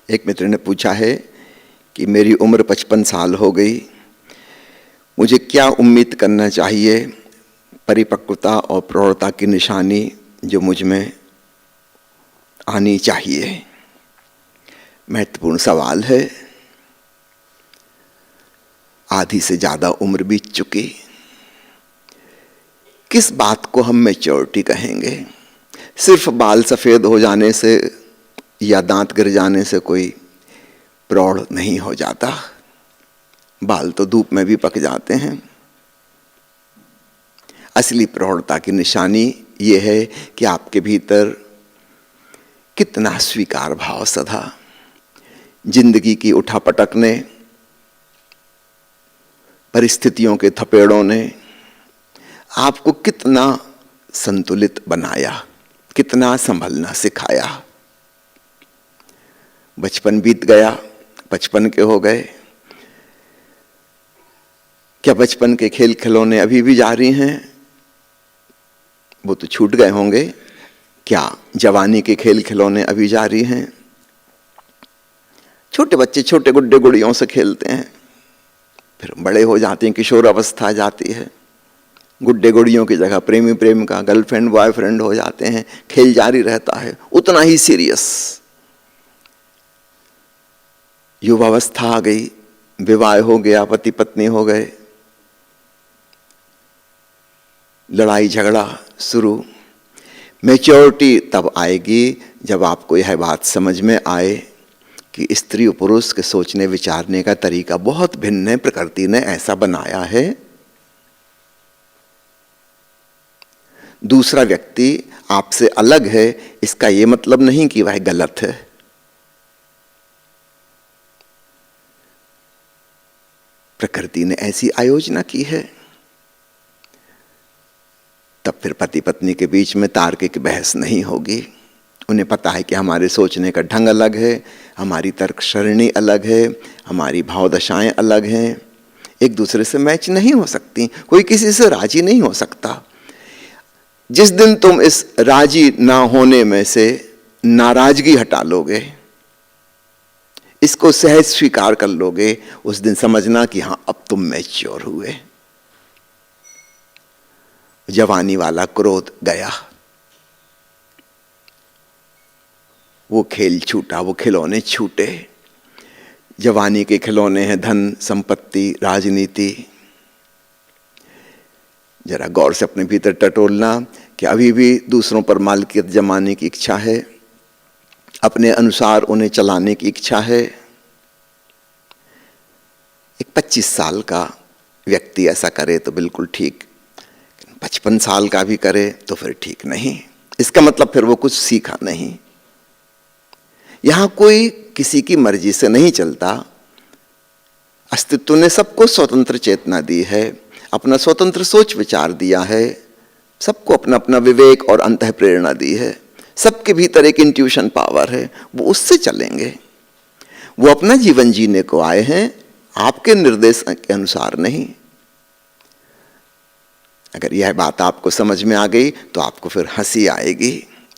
एक मित्र ने पूछा है कि मेरी उम्र 55 साल हो गई, मुझे क्या उम्मीद करना चाहिए, परिपक्वता और प्रौढ़ता की निशानी जो मुझ में आनी चाहिए। महत्वपूर्ण सवाल है। आधी से ज़्यादा उम्र बीत चुकी, किस बात को हम मैच्योरिटी कहेंगे? सिर्फ बाल सफ़ेद हो जाने से या दांत गिर जाने से कोई प्रौढ़ नहीं हो जाता। बाल तो धूप में भी पक जाते हैं। असली प्रौढ़ता की निशानी ये है कि आपके भीतर कितना स्वीकार भाव सधा। जिंदगी की उठापटक ने, परिस्थितियों के थपेड़ों ने आपको कितना संतुलित बनाया, कितना संभलना सिखाया। बचपन बीत गया, 55 के हो गए। क्या बचपन के खेल खिलौने अभी भी जारी हैं? वो तो छूट गए होंगे। क्या जवानी के खेल खिलौने अभी जारी हैं? छोटे बच्चे छोटे गुड्डे गुड़ियों से खेलते हैं, फिर बड़े हो जाते हैं, किशोर अवस्था जाती है, गुड्डे गुड़ियों की जगह प्रेमी प्रेमिका, गर्लफ्रेंड बॉयफ्रेंड हो जाते हैं। खेल जारी रहता है, उतना ही सीरियस। युवावस्था आ गई, विवाह हो गया, पति पत्नी हो गए, लड़ाई झगड़ा शुरू। मैच्योरिटी तब आएगी जब आपको यह बात समझ में आए कि स्त्री और पुरुष के सोचने विचारने का तरीका बहुत भिन्न है। प्रकृति ने ऐसा बनाया है। दूसरा व्यक्ति आपसे अलग है, इसका यह मतलब नहीं कि वह गलत है। प्रकृति ने ऐसी आयोजना की है। तब फिर पति पत्नी के बीच में तार्किक बहस नहीं होगी। उन्हें पता है कि हमारे सोचने का ढंग अलग है, हमारी तर्क सरणी अलग है, हमारी भावदशाएं अलग हैं, एक दूसरे से मैच नहीं हो सकती। कोई किसी से राजी नहीं हो सकता। जिस दिन तुम इस राजी ना होने में से नाराजगी हटा लोगे, इसको सहज स्वीकार कर लोगे, उस दिन समझना कि हाँ, अब तुम मैच्योर हुए। जवानी वाला क्रोध गया, वो खेल छूटा, वो खिलौने छूटे। जवानी के खिलौने हैं धन, संपत्ति, राजनीति। जरा गौर से अपने भीतर टटोलना कि अभी भी दूसरों पर मालिकियत जमाने की इच्छा है, अपने अनुसार उन्हें चलाने की इच्छा है। एक 25 साल का व्यक्ति ऐसा करे तो बिल्कुल ठीक, 55 साल का भी करे तो फिर ठीक नहीं। इसका मतलब फिर वो कुछ सीखा नहीं। यहां कोई किसी की मर्जी से नहीं चलता। अस्तित्व ने सबको स्वतंत्र चेतना दी है, अपना स्वतंत्र सोच विचार दिया है, सबको अपना अपना विवेक और अंतः प्रेरणा दी है। सबके भीतर एक इंट्यूशन पावर है, वो उससे चलेंगे। वो अपना जीवन जीने को आए हैं, आपके निर्देश के अनुसार नहीं। अगर यह बात आपको समझ में आ गई तो आपको फिर हंसी आएगी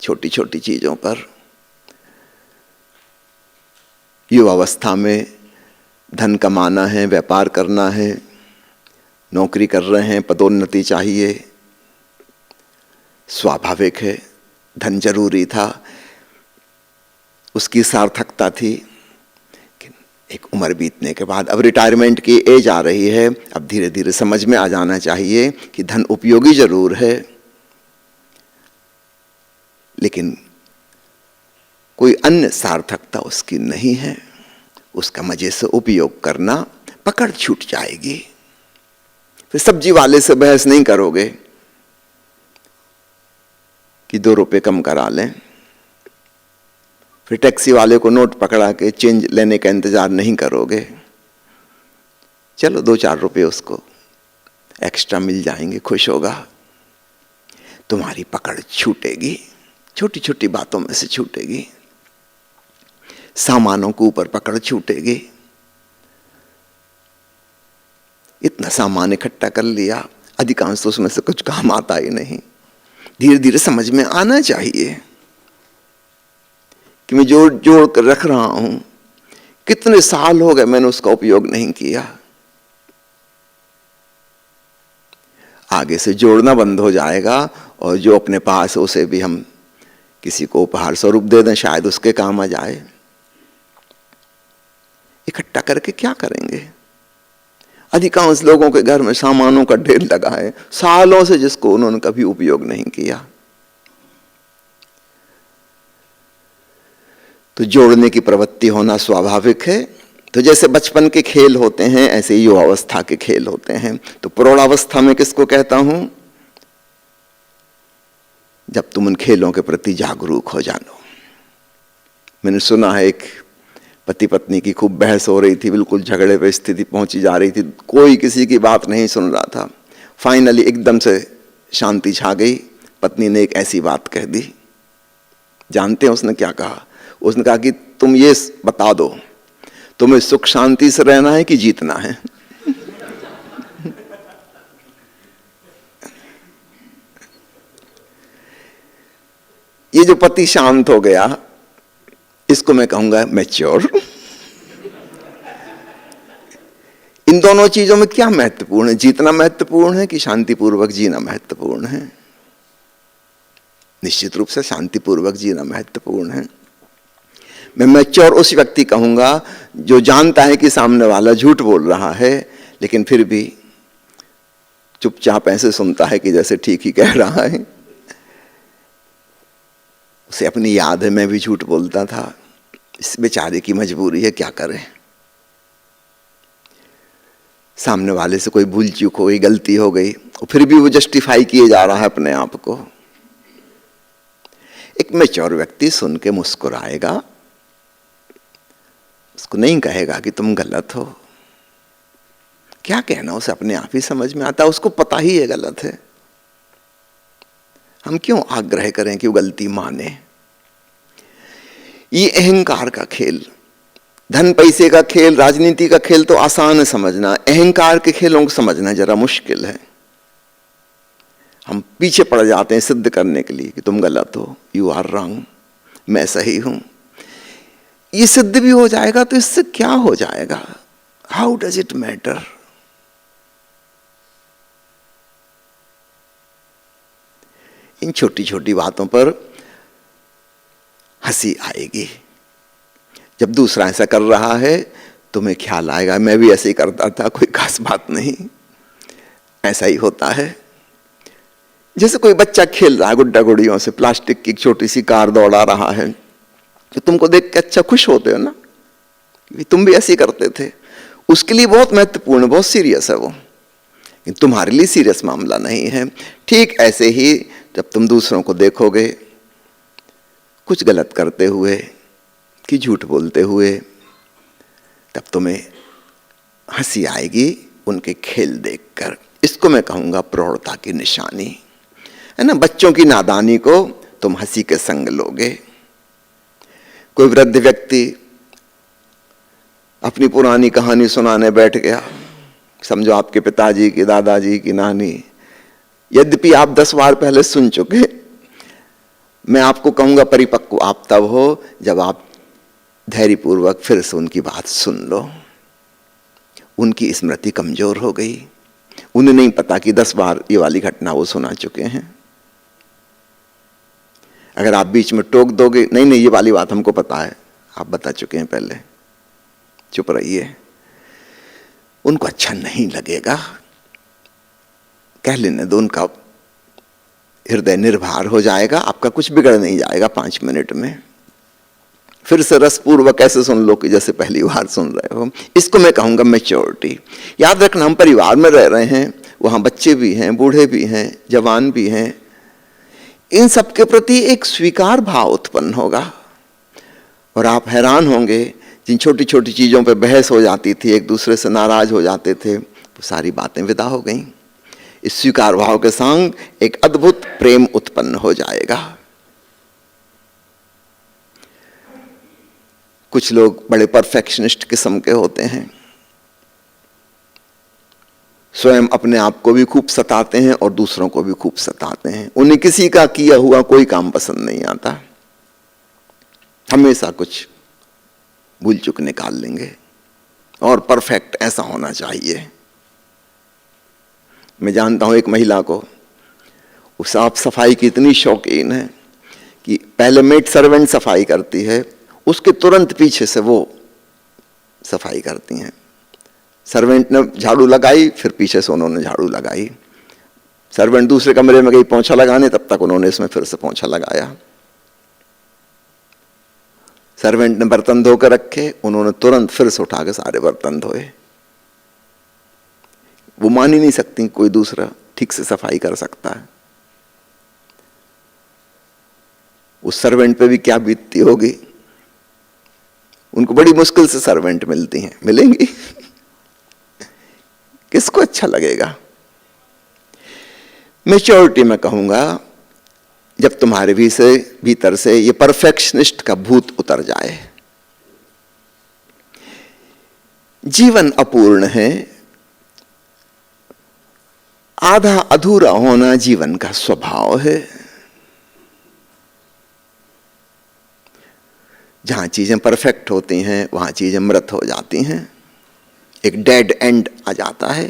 छोटी छोटी चीजों पर। युवावस्था में धन कमाना है, व्यापार करना है, नौकरी कर रहे हैं, पदोन्नति चाहिए, स्वाभाविक है। धन जरूरी था, उसकी सार्थकता थी। एक उम्र बीतने के बाद अब रिटायरमेंट की एज आ रही है, अब धीरे धीरे समझ में आ जाना चाहिए कि धन उपयोगी जरूर है, लेकिन कोई अन्य सार्थकता उसकी नहीं है। उसका मजे से उपयोग करना, पकड़ छूट जाएगी। फिर सब्जी वाले से बहस नहीं करोगे कि 2 रुपए कम करा लें। फिर टैक्सी वाले को नोट पकड़ा के चेंज लेने का इंतजार नहीं करोगे। चलो 2-4 रुपए उसको एक्स्ट्रा मिल जाएंगे, खुश होगा। तुम्हारी पकड़ छूटेगी, छोटी छोटी बातों में से छूटेगी। सामानों के ऊपर पकड़ छूटेगी। इतना सामान इकट्ठा कर लिया, अधिकांश तो उसमें से कुछ काम आता ही नहीं। धीरे धीरे समझ में आना चाहिए कि मैं जोड़ जोड़ कर रख रहा हूं, कितने साल हो गए मैंने उसका उपयोग नहीं किया। आगे से जोड़ना बंद हो जाएगा और जो अपने पास है उसे भी हम किसी को उपहार स्वरूप दे दें, शायद उसके काम आ जाए। इकट्ठा करके क्या करेंगे? अधिकांश लोगों के घर में सामानों का ढेर लगा है, सालों से, जिसको उन्होंने कभी उपयोग नहीं किया। तो जोड़ने की प्रवृत्ति होना स्वाभाविक है। तो जैसे बचपन के खेल होते हैं, ऐसे ही युवावस्था के खेल होते हैं। तो प्रौढ़ावस्था में किसको कहता हूं? जब तुम उन खेलों के प्रति जागरूक हो जानो। मैंने सुना है एक पति पत्नी की खूब बहस हो रही थी, बिल्कुल झगड़े पे स्थिति पहुंची जा रही थी, कोई किसी की बात नहीं सुन रहा था। फाइनली एकदम से शांति छा गई। पत्नी ने एक ऐसी बात कह दी, जानते हैं उसने क्या कहा? उसने कहा कि तुम ये बता दो, तुम्हें सुख शांति से रहना है कि जीतना है? ये जो पति शांत हो गया, इसको मैं कहूंगा मैच्योर। इन दोनों चीजों में क्या महत्वपूर्ण है? जीतना महत्वपूर्ण है कि शांतिपूर्वक जीना महत्वपूर्ण है? निश्चित रूप से शांतिपूर्वक जीना महत्वपूर्ण है। मैं मैच्योर उस व्यक्ति कहूंगा जो जानता है कि सामने वाला झूठ बोल रहा है, लेकिन फिर भी चुपचाप ऐसे सुनता है कि जैसे ठीक ही कह रहा है। उसे अपनी याद है मैं भी झूठ बोलता था, इस बेचारे की मजबूरी है, क्या करें? सामने वाले से कोई भूल चूक हो गई, गलती हो गई, और फिर भी वो जस्टिफाई किए जा रहा है अपने आप को। एक मैच्योर व्यक्ति सुन के मुस्कुराएगा, उसको नहीं कहेगा कि तुम गलत हो। क्या कहना, उसे अपने आप ही समझ में आता है, उसको पता ही है गलत है। हम क्यों आग्रह करें कि वो गलती माने? ये अहंकार का खेल, धन पैसे का खेल, राजनीति का खेल तो आसान है समझना, अहंकार के खेलों को समझना जरा मुश्किल है। हम पीछे पड़ जाते हैं सिद्ध करने के लिए कि तुम गलत हो, यू आर रॉन्ग, मैं सही हूं। ये सिद्ध भी हो जाएगा तो इससे क्या हो जाएगा? How does it matter? इन छोटी छोटी बातों पर हंसी आएगी। जब दूसरा ऐसा कर रहा है तुम्हें ख्याल आएगा मैं भी ऐसे ही करता था, कोई खास बात नहीं, ऐसा ही होता है। जैसे कोई बच्चा खेल रहा है गुड्डा गुड़ियों से, प्लास्टिक की छोटी सी कार दौड़ा रहा है, तो तुमको देख के अच्छा खुश होते हो ना, तुम भी ऐसे ही करते थे। उसके लिए बहुत महत्वपूर्ण, बहुत सीरियस है वो, तुम्हारे लिए सीरियस मामला नहीं है। ठीक ऐसे ही जब तुम दूसरों को देखोगे कुछ गलत करते हुए कि झूठ बोलते हुए, तब तुम्हें हंसी आएगी उनके खेल देखकर। इसको मैं कहूंगा प्रौढ़ता की निशानी है ना। बच्चों की नादानी को तुम हंसी के संग लोगे। कोई वृद्ध व्यक्ति अपनी पुरानी कहानी सुनाने बैठ गया, समझो आपके पिताजी की, दादाजी की, नानी, यद्यपि आप 10 बार पहले सुन चुके, मैं आपको कहूंगा परिपक्व आप तब हो जब आप धैर्यपूर्वक फिर से उनकी बात सुन लो। उनकी स्मृति कमजोर हो गई, उन्हें नहीं पता कि 10 बार ये वाली घटना वो सुना चुके हैं। अगर आप बीच में टोक दोगे, नहीं नहीं ये वाली बात हमको पता है, आप बता चुके हैं पहले, चुप रहिए, उनको अच्छा नहीं लगेगा। कह लेने दो, उनका हृदय निर्भर हो जाएगा, आपका कुछ बिगड़ नहीं जाएगा 5 मिनट में। फिर से रसपूर्वक ऐसे सुन लो कि जैसे पहली बार सुन रहे हो। इसको मैं कहूंगा मैच्योरिटी। याद रखना, हम परिवार में रह रहे हैं, वहां बच्चे भी हैं, बूढ़े भी हैं, जवान भी हैं। इन सबके प्रति एक स्वीकार भाव उत्पन्न होगा और आप हैरान होंगे, जिन छोटी छोटी चीजों पे बहस हो जाती थी, एक दूसरे से नाराज हो जाते थे, वो सारी बातें विदा हो गईं। इस स्वीकार भाव के संग एक अद्भुत प्रेम उत्पन्न हो जाएगा। कुछ लोग बड़े परफेक्शनिस्ट किस्म के होते हैं, स्वयं अपने आप को भी खूब सताते हैं और दूसरों को भी खूब सताते हैं। उन्हें किसी का किया हुआ कोई काम पसंद नहीं आता, हमेशा कुछ भूल चूक निकाल लेंगे। और परफेक्ट ऐसा होना चाहिए। मैं जानता हूं एक महिला को, वो साफ सफाई की इतनी शौकीन है कि पहले मेड सर्वेंट सफाई करती है, उसके तुरंत पीछे से वो सफाई करती हैं। सर्वेंट ने झाड़ू लगाई, फिर पीछे से उन्होंने झाड़ू लगाई। सर्वेंट दूसरे कमरे में गई पोंछा लगाने, तब तक उन्होंने इसमें फिर से पोंछा लगाया। सर्वेंट ने बर्तन धो कर रखे, उन्होंने तुरंत फिर से उठा के सारे बर्तन धोए। वो मान ही नहीं सकती कोई दूसरा ठीक से सफाई कर सकता है। उस सर्वेंट पे भी क्या बीतती होगी। उनको बड़ी मुश्किल से सर्वेंट मिलती हैं, मिलेंगी। किसको अच्छा लगेगा। मैच्योरिटी में कहूंगा, जब तुम्हारे भीतर से ये परफेक्शनिस्ट का भूत उतर जाए। जीवन अपूर्ण है, आधा अधूरा होना जीवन का स्वभाव है। जहां चीजें परफेक्ट होती हैं वहां चीजें मृत हो जाती हैं, एक डेड एंड आ जाता है।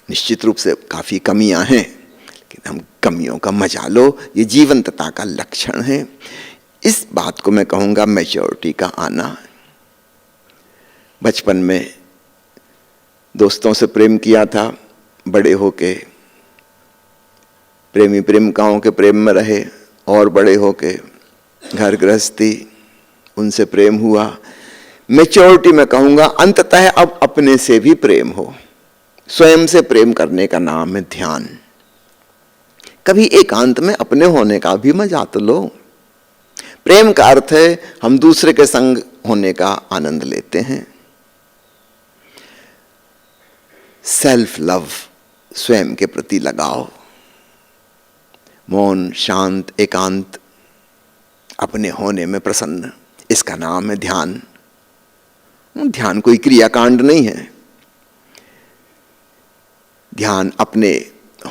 निश्चित रूप से काफी कमियां हैं, लेकिन हम कमियों का मजा लो, ये जीवंतता का लक्षण है। इस बात को मैं कहूंगा मैच्योरिटी का आना। बचपन में दोस्तों से प्रेम किया था, बड़े होके प्रेमी प्रेमिकाओं के प्रेम में रहे, और बड़े होके घर गृहस्थी, उनसे प्रेम हुआ। मैच्योरिटी में कहूंगा अंततः अब अपने से भी प्रेम हो। स्वयं से प्रेम करने का नाम है ध्यान। कभी एकांत में अपने होने का भी मजा तो लो। प्रेम का अर्थ है हम दूसरे के संग होने का आनंद लेते हैं। सेल्फ लव, स्वयं के प्रति लगाओ, मौन, शांत, एकांत, अपने होने में प्रसन्न, इसका नाम है ध्यान। ध्यान कोई क्रियाकांड नहीं है। ध्यान अपने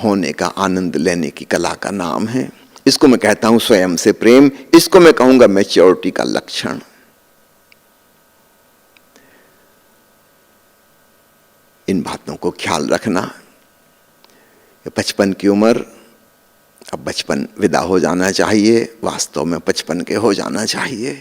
होने का आनंद लेने की कला का नाम है। इसको मैं कहता हूं स्वयं से प्रेम, इसको मैं कहूंगा मैच्योरिटी का लक्षण। इन बातों को ख्याल रखना। बचपन की उम्र, अब बचपन विदा हो जाना चाहिए, वास्तव में बचपन के हो जाना चाहिए।